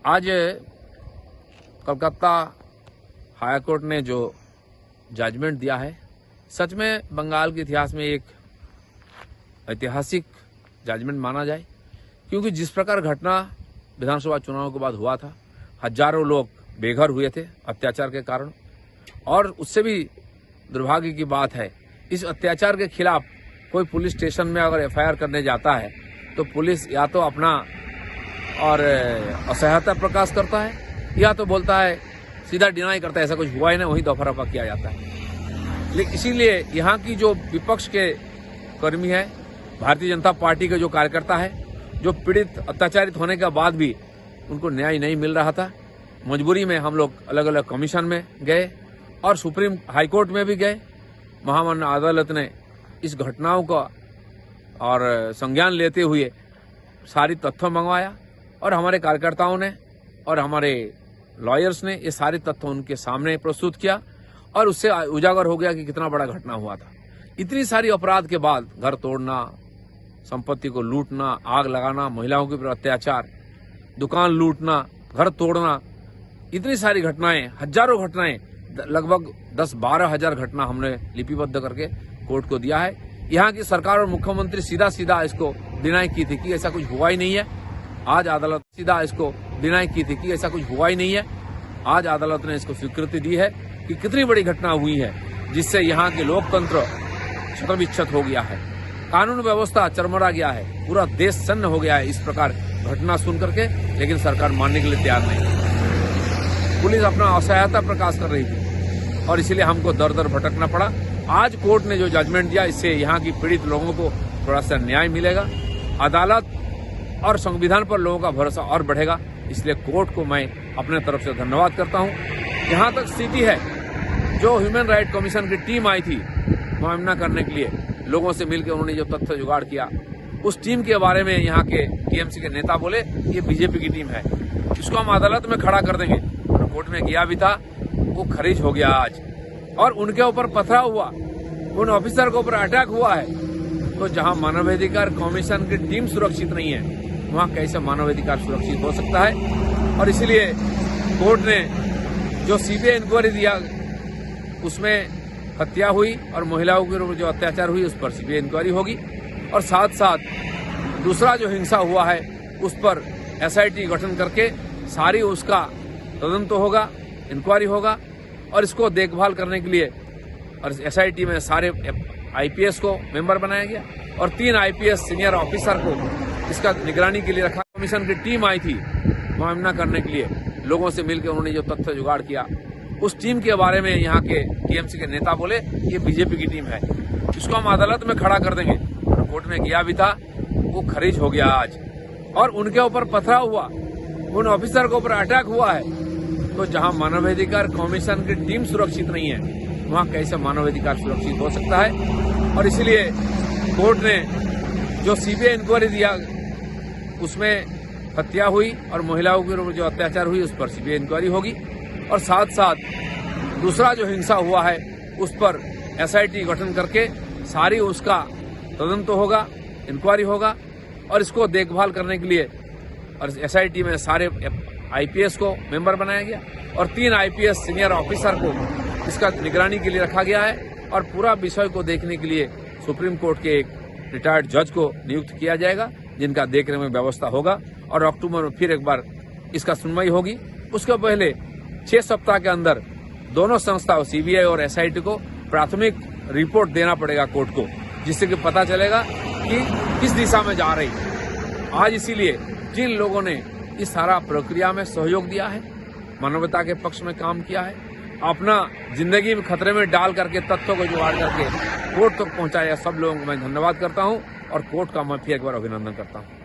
आज Calcutta high court ने जो जजमेंट दिया है, सच में बंगाल के इतिहास में एक ऐतिहासिक जजमेंट माना जाए, क्योंकि जिस प्रकार घटना विधानसभा चुनाव के बाद हुआ था, हजारों लोग बेघर हुए थे अत्याचार के कारण। और उससे भी दुर्भाग्य की बात है, इस अत्याचार के खिलाफ कोई पुलिस स्टेशन में अगर एफआईआर करने जाता है तो पुलिस या तो अपना और असहायता प्रकाश करता है या तो बोलता है, सीधा डिनाई करता है ऐसा कुछ हुआ ही नहीं, वहीं दफा रफा किया जाता है। लेकिन इसीलिए यहाँ की जो विपक्ष के कर्मी है, भारतीय जनता पार्टी के जो कार्यकर्ता है, जो पीड़ित अत्याचारित होने के बाद भी उनको न्याय नहीं मिल रहा था, मजबूरी में हम लोग अलग अलग कमीशन में गए और सुप्रीम हाईकोर्ट में भी गए। महामान्य अदालत ने इस घटनाओं का और संज्ञान लेते हुए सारी तथ्य मंगवाया और हमारे कार्यकर्ताओं ने और हमारे लॉयर्स ने ये सारे तथ्य उनके सामने प्रस्तुत किया और उससे उजागर हो गया कि कितना बड़ा घटना हुआ था। इतनी सारी अपराध के बाद घर तोड़ना, संपत्ति को लूटना, आग लगाना, महिलाओं के ऊपर अत्याचार, दुकान लूटना, घर तोड़ना, इतनी सारी घटनाएं, हजारों घटनाएं, लगभग 10-12 हजार घटना हमने लिपिबद्ध करके कोर्ट को दिया है। यहाँ की सरकार और मुख्यमंत्री सीधा सीधा इसको डिनाई की थी कि ऐसा कुछ हुआ ही नहीं है। आज अदालत सीधा इसको डिनाई की थी कि ऐसा कुछ हुआ ही नहीं है। आज अदालत ने इसको स्वीकृति दी है कि कितनी बड़ी घटना हुई है, जिससे यहाँ के लोकतंत्र क्षत हो गया है, कानून व्यवस्था चरमरा गया है, पूरा देश सन्न हो गया है इस प्रकार घटना सुन करके। लेकिन सरकार मानने के लिए तैयार नहीं। पुलिस अपना असहायता प्रकाश कर रही थी और इसीलिए हमको दर दर भटकना पड़ा। आज कोर्ट ने जो जजमेंट दिया, इससे यहाँ की पीड़ित लोगों को थोड़ा सा न्याय मिलेगा, अदालत और संविधान पर लोगों का भरोसा और बढ़ेगा। इसलिए कोर्ट को मैं अपने तरफ से धन्यवाद करता हूँ। यहाँ तक स्थिति है, जो ह्यूमन राइट कमीशन की टीम आई थी मुआयना करने के लिए, लोगों से मिलकर उन्होंने जो तथ्य जुगाड़ किया, उस टीम के बारे में यहाँ के टीएमसी के नेता बोले ये बीजेपी की टीम है, इसको हम अदालत में खड़ा कर देंगे। कोर्ट में गया भी था, वो खारिज हो गया आज। और उनके ऊपर पथराव हुआ, उन ऑफिसर के ऊपर अटैक हुआ है। तो जहां मानवाधिकार कमीशन की टीम सुरक्षित नहीं है, वहां कैसे मानवाधिकार सुरक्षित हो सकता है। और इसलिए कोर्ट ने जो सीबीआई इंक्वायरी दिया, उसमें हत्या हुई और महिलाओं के ऊपर जो अत्याचार हुई उस पर सीबीआई इंक्वायरी होगी। और साथ साथ दूसरा जो हिंसा हुआ है उस पर एसआईटी गठन करके सारी उसका तदंत होगा, इंक्वायरी होगा। और इसको देखभाल करने के लिए और एसआईटी में सारे आईपीएस को मेंबर बनाया गया और 3 आईपीएस सीनियर ऑफिसर को इसका निगरानी के लिए रखा। कमीशन की टीम आई थी मुआयना करने के लिए, लोगों से मिलकर उन्होंने जो तथ्य जुगाड़ किया, उस टीम के बारे में यहाँ के टीएमसी के नेता बोले ये बीजेपी की टीम है, इसको हम अदालत में खड़ा कर देंगे। कोर्ट में गया भी था, वो खारिज हो गया आज। और उनके ऊपर पथराव हुआ, उन ऑफिसर के ऊपर अटैक हुआ है। तो जहां मानवाधिकार कमीशन की टीम सुरक्षित नहीं है, वहां कैसे मानवाधिकार सुरक्षित हो सकता है। और इसलिए कोर्ट ने जो सीबीआई इंक्वायरी दिया, उसमें हत्या हुई और महिलाओं के ऊपर जो अत्याचार हुई उस पर सीबीआई इंक्वायरी होगी। और साथ साथ दूसरा जो हिंसा हुआ है उस पर एसआईटी गठन करके सारी उसका तदंत होगा, इंक्वायरी होगा। और इसको देखभाल करने के लिए और एसआईटी में सारे आईपीएस को मेंबर बनाया गया और 3 आईपीएस सीनियर ऑफिसर को इसका निगरानी के लिए रखा गया है। और पूरा विषय को देखने के लिए सुप्रीम कोर्ट के एक रिटायर्ड जज को नियुक्त किया जाएगा, जिनका देखने में व्यवस्था होगा। और अक्टूबर में फिर एक बार इसका सुनवाई होगी। उसके पहले 6 सप्ताह के अंदर दोनों संस्थाओं सीबीआई और एसआईटी को प्राथमिक रिपोर्ट देना पड़ेगा कोर्ट को, जिससे कि पता चलेगा कि किस दिशा में जा रही है। आज इसीलिए जिन लोगों ने इस सारा प्रक्रिया में सहयोग दिया है, मानवता के पक्ष में काम किया है, अपना जिंदगी में खतरे में डाल करके तथ्यों को जुगाड़ करके कोर्ट तक पहुंचाया, सब लोगों को मैं धन्यवाद करता हूं और कोर्ट का मैं फिर एक बार अभिनंदन करता हूं।